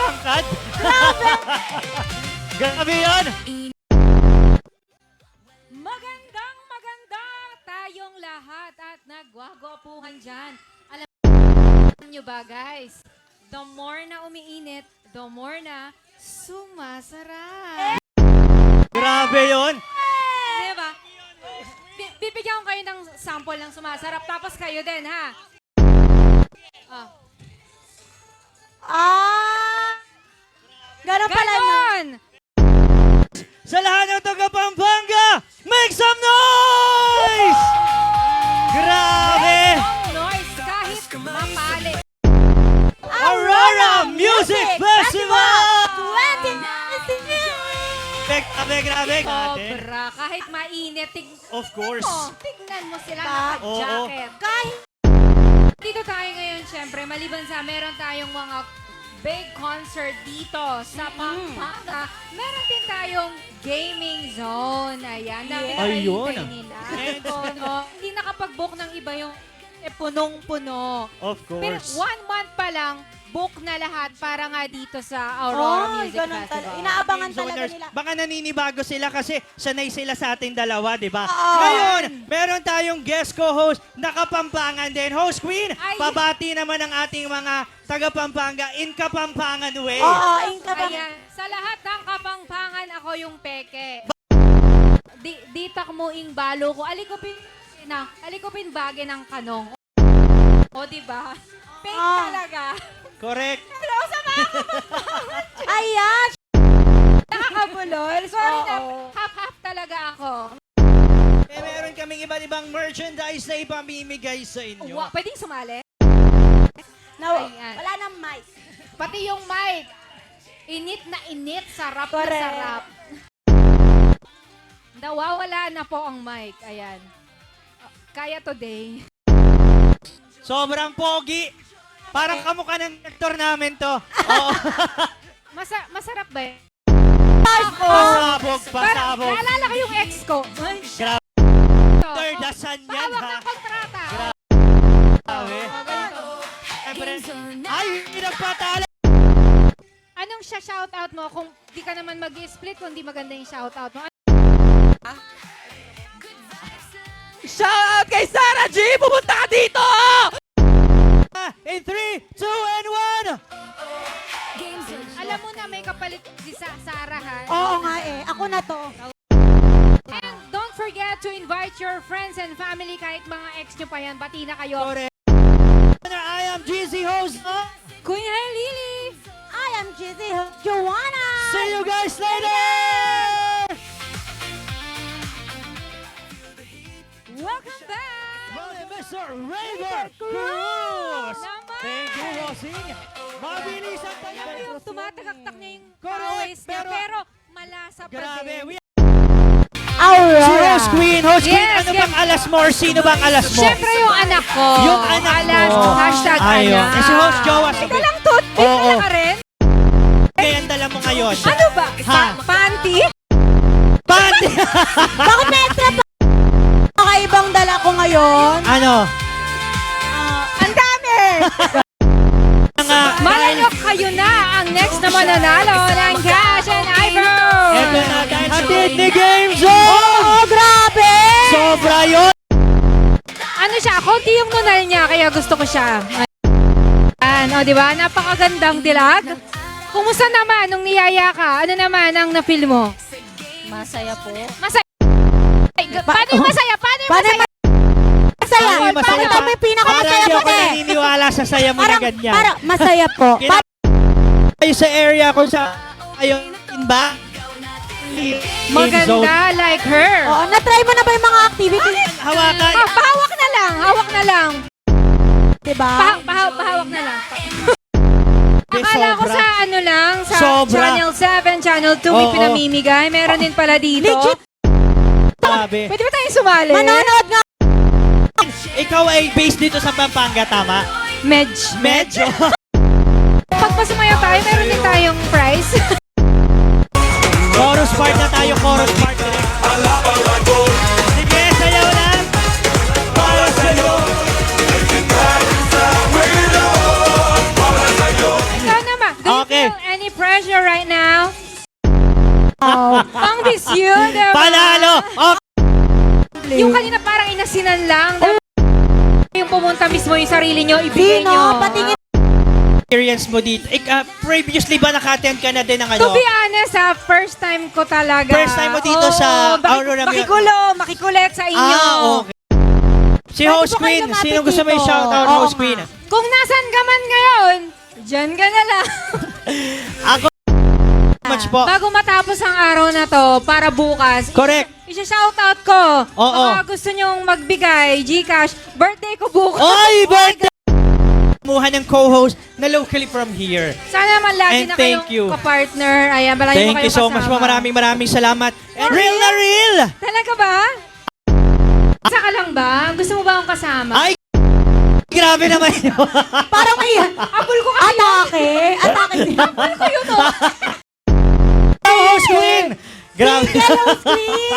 hangkad. Grabe yun. Magandang tayong lahat at nagwagwapuhan dyan. Alam nyo ba guys, the more na umiinit, the more na sumasarap. Grabe yun. Diba? Bibigyan ko kayo ng sample ng sumasarap, tapos kayo din ha. Ganon pala na. Ganon! Sa lahat ng taga Pampanga, make some noise! Grabe! Noise kahit mapali. Aurora Music Festival! 2019! Grabe natin. Sobra. Kahit mainit, Of course. tignan mo sila Oo. naka-jacket. Kahit Dito tayo ngayon, syempre, maliban sa meron tayong mga big concert dito sa Pampanga, meron din tayong gaming zone. Ayan, na Ayun. pinakahintay nila. No, hindi nakapag-book ng iba yung punong-puno. Of Pero course. 1 month pa lang, book na lahat para nga dito sa Aurora Music ganon Festival. Inaabangan talaga Zoners, nila. baka naninibago sila kasi sanay sila sa ating dalawa, di ba? Oo. Ngayon, meron tayong guest co-host na Kapampangan din. Host Queen, Ay. pabati naman ang ating mga taga-Pampanga in Kapampangan way. Oo, inka ba? Ayan, sa lahat ng Kapampangan, ako yung peke. Di takmuing balo ko. Alikupin bage ng kanong. O, diba? Fake talaga. Correct. Hello sa mga Kapampangan. Ayan! Nakakabulol. Sorry na, Oo. half-half talaga ako. Eh, meron kaming iba't ibang merchandise na ipamimigay sa inyo. Pwedeng sumali? No, Ayan. wala nang mic. Pati yung mic. Init na init, sarap Correct. na sarap. Nawawala na po ang mic. Ayan. Kaya today. Sobrang pogi. Parang kamukha ng actor namin to. Oo. Masarap ba yun? Pasabog, Parang pasabog. naalala ko yung ex ko. Ay, Grabe. ito. Dasan yan, Tawag ha? ng kontrata. Grabe. Siyempre, ay, pinagpatala. Anong shoutout mo kung di ka naman mag-split kung di maganda yung shoutout mo? Shoutout kay Sarah G! Pumunta ka dito! In 3, 2, and 1. Alam mo na may kapalit si Sarah ha? Oo nga eh. Ako na to. And don't forget to invite your friends and family kahit mga ex nyo pa yan. Bati na kayo. Correct. I am GZ host. Kuya Lily! I am Jizzy Joanna! See you guys later! Welcome back! Mr. Raver Cruz! Naman! Thank you, Rosing. Mabilis ang Alam mo yung tumatagaktak niya yung Correct, pawis niya, pero- pero malasa pa Grabe. din. We Aurora! si Host Queen. Host Queen, Yes, ano bang alas mo or sino bang alas mo? Siyempre yung anak ko. Yung anak Alas, mo. hashtag Ayun. anak. Eh, si Host Jowa, Teka sige. lang, toothpick Oo. na ka rin? Kaya ang dala mo ngayon. Ano ba? Ha? Panty? Pati! Bakit may extra pa? Kakaibang dala ko ngayon. Ano? Ang dami! Nga, Malayok kayo na ang next na mananalo ng Cash and iPhone! eto na, hatid ni Game Zone! Oo, grabe! Sobra yun! Ano siya? Konti yung nunal niya, kaya gusto ko siya. Ayan, o diba? Napakagandang dilag. Kumusta naman nung niyaya ka? Ano naman ang na-feel mo? Masaya po. Masaya. Paano yung masaya? Paano yung Paano masaya? masaya? Ay, masaya Paano ba? kami pinakamasaya Parang di po ako eh? naniniwala sa saya mo na Parang, ganyan. parang masaya po. Kayo sa area kung sa ayong ba? Maganda, like her. Oo, na-try mo na ba yung mga activity? Hawakan. Pahawak na lang, hawak na lang. Diba? Pahawak na lang. Be, Akala ko sobra. sa ano lang, sa Sobra. Channel 7, Channel 2, may Oo. pinamimigay. Meron din pala dito. Legit. Grabe. Pwede ba tayong sumali? Manonood nga. Ikaw ay based dito sa Pampanga, tama? Medj. Medyo. Pag pasumayaw tayo, meron din tayong prize. Chorus part na tayo, chorus part. Sige, sayaw lang. Para sa'yo. Ikaw naman, do you Okay. feel any pressure right now. Ang this you, diba? Panalo! Okay. Yung kanina parang inasinan lang. Diba? Yung pumunta mismo yung sarili nyo, ibigay Sino? nyo. Patingin. Experience mo dito. Previously ba naka-attend ka na din ng To ano? be honest, first time ko talaga. First time mo dito sa Aurora Music. Makikulit sa inyo. Okay. Si Pwede Host po kayo Queen. lumapit Sino gusto may dito? shoutout, Oo Host nga. Queen? Kung nasan ka man ngayon, dyan ka na lang. Ako. Much po. Bago matapos ang araw na to, para bukas, Correct. isa-shoutout ko. Oo. Baka gusto nyong magbigay, Gcash, birthday ko bukas. Oy, birthday! Muha ng co-host na locally from here. Sana naman lagi And na thank kayong you. kapartner. Ayan, balay mo Thank kayo you so much po. kasama. Maraming salamat. And For real na real! Talaga ba? Isa ka lang ba? Gusto mo ba akong kasama? Ay, grabe naman yun. Parang may Apple ko kasi atake. Atake siya. Apple ko yun, oh. Host Queen! Grabe. Yellow screen.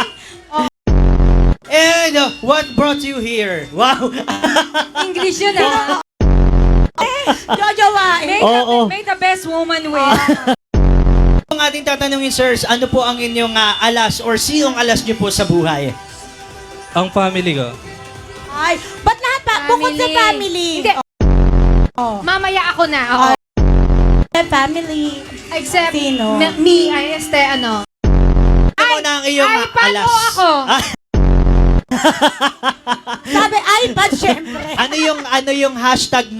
And what brought you here? Wow. English yun, ah. Jojowain. Oo. May the best woman win. Ang ating tatanungin, sirs, ano po ang inyong alas or sinong alas niyo po sa buhay? Ang family ko. Ay, ba't lahat pa? Bukod sa family. Hindi. Oh. Mamaya ako na. Oo. Family. Except Sino? me, ay ano. Ano na ang iyong ay, paano alas? ako? Sabi, iPad, syempre. Ano yung hashtag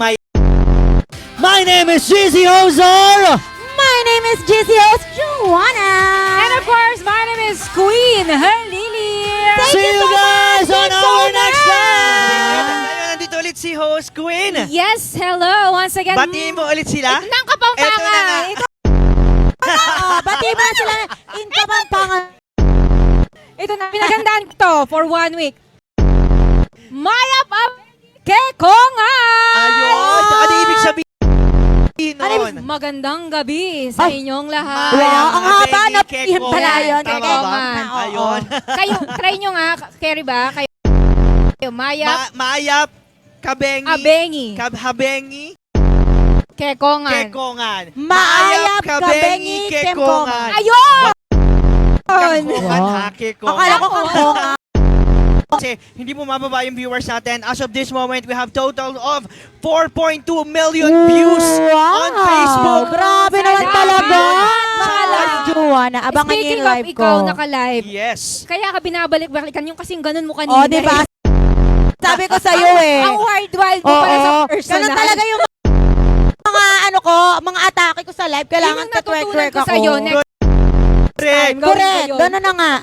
My name is Gizzy Ozar! My name is Gizios Joanna. And of course, my name is Queen Halili. Thank See you you so guys much. on Thanks so our much. next time! Nandito ulit si Host Queen. Yes, hello. Once again. Batiin mo ulit sila. Ito na ang Kapampangan. Ito na nga. Bati mo na sila. In Kapampangan. Ito na, pinagandaan ko to for 1 week. Mayap up Kekongan! Ayun! Ano ibig sabihin nun? Magandang gabi sa Ay. inyong lahat. Wow, ang haba Benny na Kekongan. yun pala yun. Tama ba? Kekongan. Oo. Ayun. Kayo, try nyo nga, Kerry ba? Kayo, Mayap, Mayap, Kabengi, Abengi, Kabhabengi, Kekongan. Kekongan. Maayap, Kabengi, Kemkongan. Ayun! Kemkongan ha, Kekongan. Akala ko Kemkongan. Kasi hindi mo mababa yung viewers natin. As of this moment, we have total of 4.2 million views on Facebook. Grabe naman Salamat, talaga. mga love. Joanna, abangan niyo Speaking yung of live ikaw, ko. naka-live. Yes. Kaya ka binabalik-balikan yung kasing ganun mo kanina. Oh, di ba? Sabi ko sa'yo eh. Ang wild mo pala sa Oo. personal. Ganun talaga yung mga ano ko, mga atake ko sa live. Kailangan Yun yung natutunan ka-twerk ko ako. sa'yo. Next Correct. time, gawin Correct. ko yun. Ganun na nga.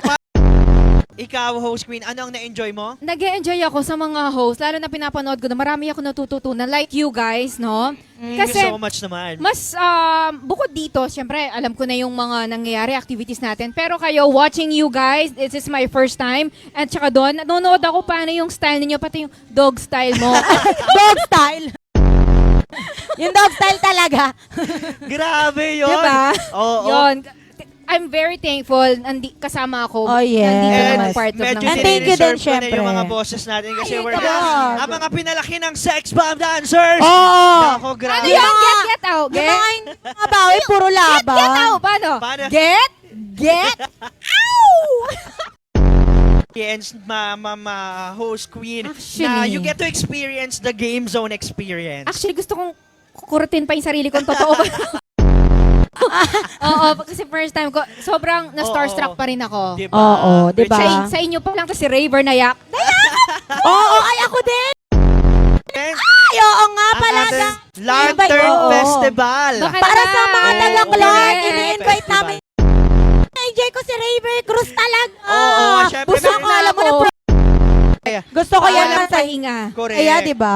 Ikaw, Host Queen, ano ang na-enjoy mo? Nag-e-enjoy ako sa mga host, lalo na pinapanood ko na marami ako natututunan, like you guys, no? Thank Kasi you so much naman. mas bukod dito, syempre, alam ko na yung mga nangyayari, activities natin. Pero kayo, watching you guys, this is my first time. At saka doon, nanonood ako paano yung style ninyo, pati yung dog style mo. Dog style. Yung dog style talaga. Grabe yun. Diba? Oo. Yun. I'm very thankful, kasama ako. Oh, yes. Nandito And naman part of medyo ng And thank you din, sinireserve ko na syempre. yung mga bosses natin kasi Ay, we're ito back. ba? Ang mga pinalaki ng sex bomb dancers. Oo. Ako, grabe. Ano yun? Get out. Yung mga mga bawi, puro laban. Get out. Paano? Paano? Get. And host queen na Actually. you get to experience the game zone experience. Actually, gusto kong kukurutin pa yung sarili kong totoo. Oo, kasi first time ko, sobrang na-starstruck Oo. pa rin ako. Diba? Oo, diba? Sa inyo pa lang to si Raver nayak. Oo, ay ako din. And Ay, oo nga ang pala. ating Ano Lantern ba yun? Festival. Baka Para naman. sa mga taga-Clark, Oo, ini-invite festival. namin. Enjoy ko si Raver Cruz talaga. Oo, syempre. Gusto ko, alam mo na Ako. Gusto ko yan Walang sa pahinga. Correct. Kaya, di ba?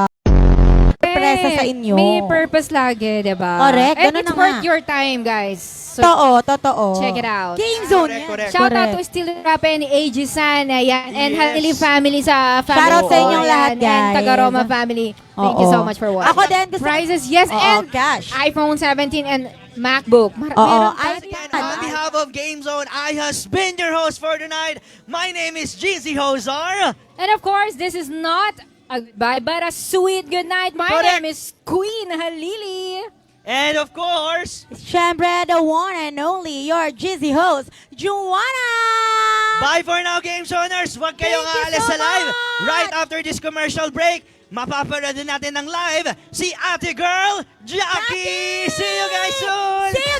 Presa sa inyo. May purpose lagi, di ba? Correct, And ganun it's na worth nga. your time, guys. So, Totoo. check it out. Game zone Correct, yan. correct. Shout out Correct. to Still Rappen, AG San, ayan, and Yes. Halili family sa family. Shout out sa ko, inyong ayan, lahat, And guys. Tagaroma family. Thank you Oo. so much for watching. Ako din gusto. Prizes, yes, Oo, and cash. iPhone 17 and MacBook. Oo, Meron pa. And on behalf of Game Zone, I has been your host for tonight. My name is Gizzy Hozar. And of course, this is not a goodbye, but a sweet good night. My Correct. name is Queen Halili. And of course, Siyempre, the one and only, your Jizzy host, Juana! bye for now, Game Zoners. Huwag kayong Thank you aalis so sa live. much. Right after this commercial break, mapapanood din natin ng live si ate girl, Jackie! Jackie! See you guys soon! See you